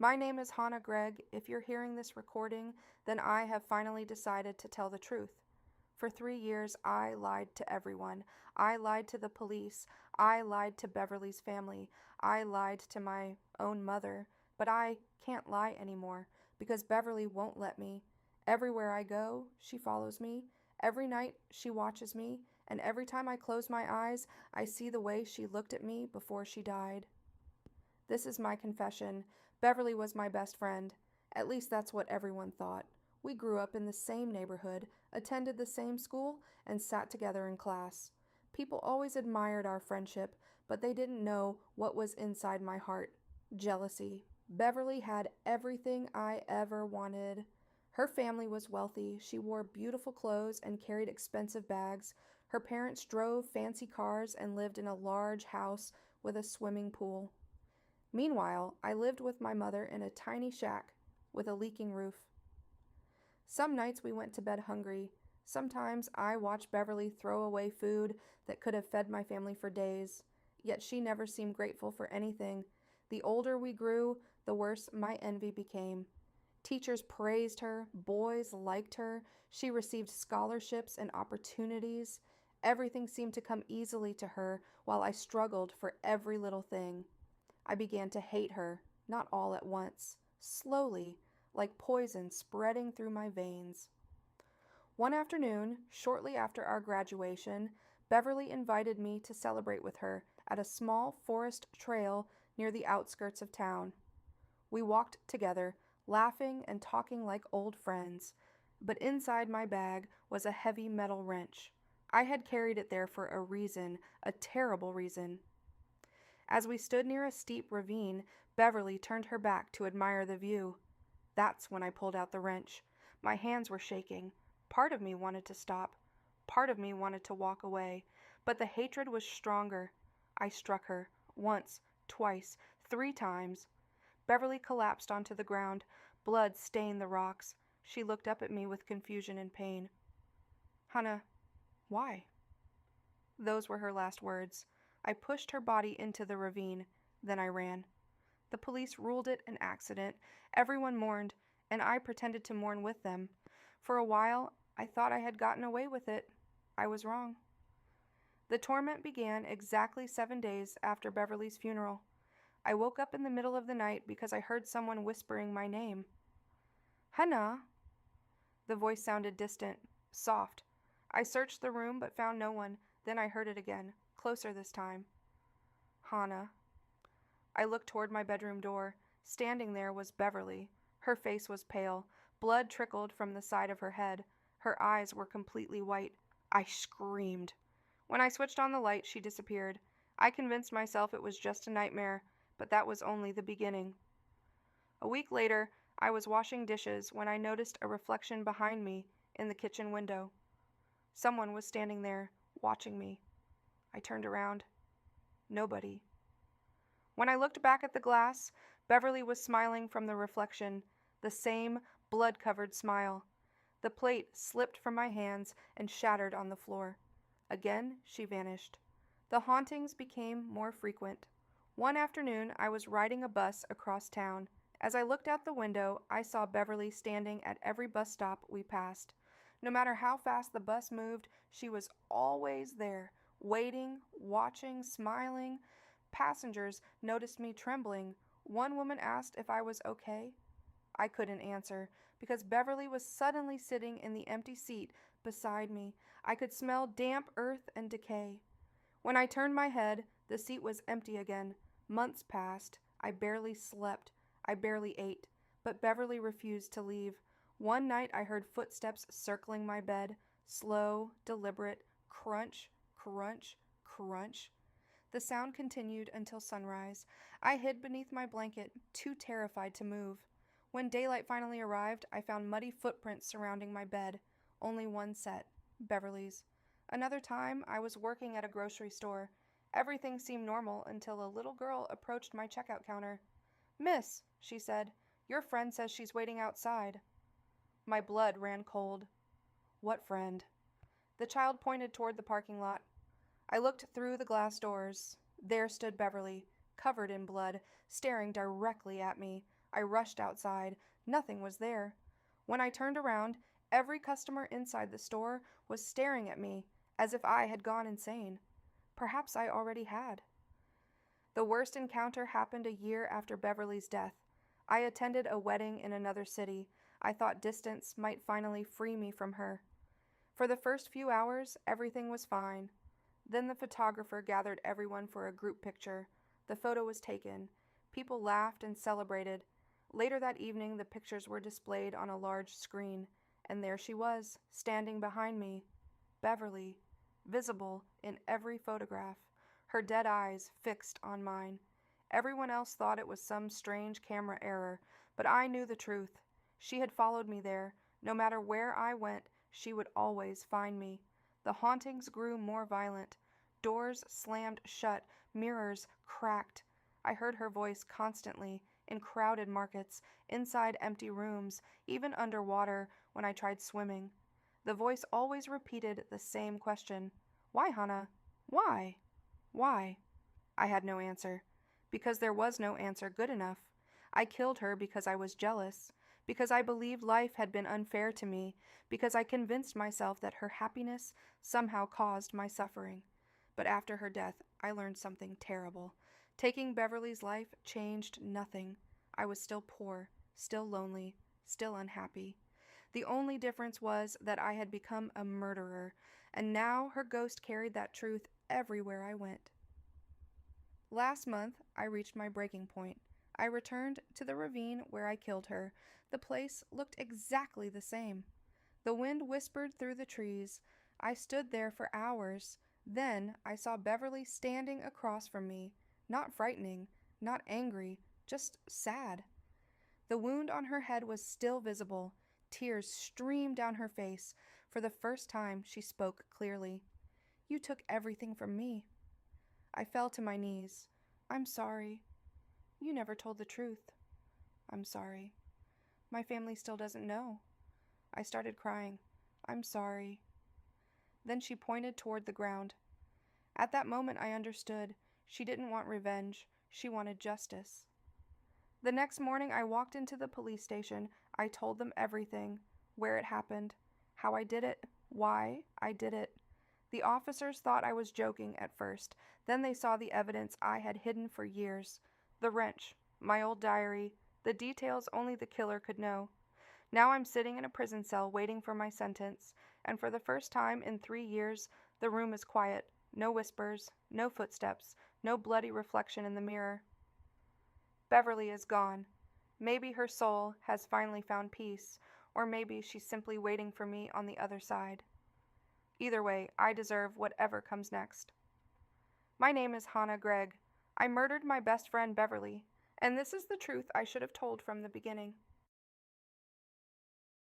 My name is Hannah Gregg. If you're hearing this recording, then I have finally decided to tell the truth. For 3 years, I lied to everyone. I lied to the police. I lied to Beverly's family. I lied to my own mother. But I can't lie anymore because Beverly won't let me. Everywhere I go, she follows me. Every night, she watches me. And every time I close my eyes, I see the way she looked at me before she died. This is my confession. Beverly was my best friend. At least that's what everyone thought. We grew up in the same neighborhood, attended the same school, and sat together in class. People always admired our friendship, but they didn't know what was inside my heart. Jealousy. Beverly had everything I ever wanted. Her family was wealthy. She wore beautiful clothes and carried expensive bags. Her parents drove fancy cars and lived in a large house with a swimming pool. Meanwhile, I lived with my mother in a tiny shack with a leaking roof. Some nights we went to bed hungry. Sometimes I watched Beverly throw away food that could have fed my family for days. Yet she never seemed grateful for anything. The older we grew, the worse my envy became. Teachers praised her, boys liked her, she received scholarships and opportunities. Everything seemed to come easily to her while I struggled for every little thing. I began to hate her, not all at once, slowly, like poison spreading through my veins. One afternoon, shortly after our graduation, Beverly invited me to celebrate with her at a small forest trail near the outskirts of town. We walked together, laughing and talking like old friends, but inside my bag was a heavy metal wrench. I had carried it there for a reason, a terrible reason. As we stood near a steep ravine, Beverly turned her back to admire the view. That's when I pulled out the wrench. My hands were shaking. Part of me wanted to stop. Part of me wanted to walk away. But the hatred was stronger. I struck her. Once, twice, 3 times. Beverly collapsed onto the ground. Blood stained the rocks. She looked up at me with confusion and pain. Hannah, why? Those were her last words. I pushed her body into the ravine. Then I ran. The police ruled it an accident. Everyone mourned, and I pretended to mourn with them. For a while, I thought I had gotten away with it. I was wrong. The torment began exactly 7 days after Beverly's funeral. I woke up in the middle of the night because I heard someone whispering my name. Hannah. The voice sounded distant, soft. I searched the room but found no one. Then I heard it again, closer this time. Hannah. I looked toward my bedroom door. Standing there was Beverly. Her face was pale. Blood trickled from the side of her head. Her eyes were completely white. I screamed. When I switched on the light, she disappeared. I convinced myself it was just a nightmare, but that was only the beginning. A week later, I was washing dishes when I noticed a reflection behind me in the kitchen window. Someone was standing there, watching me. I turned around. Nobody. When I looked back at the glass, Beverly was smiling from the reflection, the same blood-covered smile. The plate slipped from my hands and shattered on the floor. Again, she vanished. The hauntings became more frequent. One afternoon, I was riding a bus across town. As I looked out the window, I saw Beverly standing at every bus stop we passed. No matter how fast the bus moved, she was always there, waiting, watching, smiling. Passengers noticed me trembling. One woman asked if I was okay. I couldn't answer because Beverly was suddenly sitting in the empty seat beside me. I could smell damp earth and decay. When I turned my head, the seat was empty again. Months passed. I barely slept. I barely ate. But Beverly refused to leave. One night I heard footsteps circling my bed. Slow, deliberate, crunch, crunch, crunch. The sound continued until sunrise. I hid beneath my blanket, too terrified to move. When daylight finally arrived, I found muddy footprints surrounding my bed. Only one set, Beverly's. Another time, I was working at a grocery store. Everything seemed normal until a little girl approached my checkout counter. "Miss," she said, "your friend says she's waiting outside." My blood ran cold. What friend? The child pointed toward the parking lot. I looked through the glass doors. There stood Beverly, covered in blood, staring directly at me. I rushed outside. Nothing was there. When I turned around, every customer inside the store was staring at me as if I had gone insane. Perhaps I already had. The worst encounter happened a year after Beverly's death. I attended a wedding in another city. I thought distance might finally free me from her. For the first few hours, everything was fine. Then the photographer gathered everyone for a group picture. The photo was taken. People laughed and celebrated. Later that evening, the pictures were displayed on a large screen, and there she was, standing behind me. Beverly, visible in every photograph, her dead eyes fixed on mine. Everyone else thought it was some strange camera error, but I knew the truth. She had followed me there. No matter where I went, she would always find me. The hauntings grew more violent. Doors slammed shut, mirrors cracked. I heard her voice constantly, in crowded markets, inside empty rooms, even underwater when I tried swimming. The voice always repeated the same question. Why, Hannah? Why? Why? I had no answer. Because there was no answer good enough. I killed her because I was jealous. Because I believed life had been unfair to me. Because I convinced myself that her happiness somehow caused my suffering. But after her death, I learned something terrible. Taking Beverly's life changed nothing. I was still poor, still lonely, still unhappy. The only difference was that I had become a murderer, and now her ghost carried that truth everywhere I went. Last month, I reached my breaking point. I returned to the ravine where I killed her. The place looked exactly the same. The wind whispered through the trees. I stood there for hours. Then I saw Beverly standing across from me, not frightening, not angry, just sad. The wound on her head was still visible. Tears streamed down her face. For the first time, she spoke clearly. You took everything from me. I fell to my knees. I'm sorry. You never told the truth. I'm sorry. My family still doesn't know. I started crying. I'm sorry. Then she pointed toward the ground. At that moment, I understood. She didn't want revenge. She wanted justice. The next morning, I walked into the police station. I told them everything, where it happened, how I did it, why I did it. The officers thought I was joking at first. Then they saw the evidence I had hidden for years. The wrench, my old diary, the details only the killer could know. Now I'm sitting in a prison cell waiting for my sentence, and for the first time in 3 years, the room is quiet. No whispers, no footsteps, no bloody reflection in the mirror. Beverly is gone. Maybe her soul has finally found peace, or maybe she's simply waiting for me on the other side. Either way, I deserve whatever comes next. My name is Hannah Gregg. I murdered my best friend Beverly, and this is the truth I should have told from the beginning.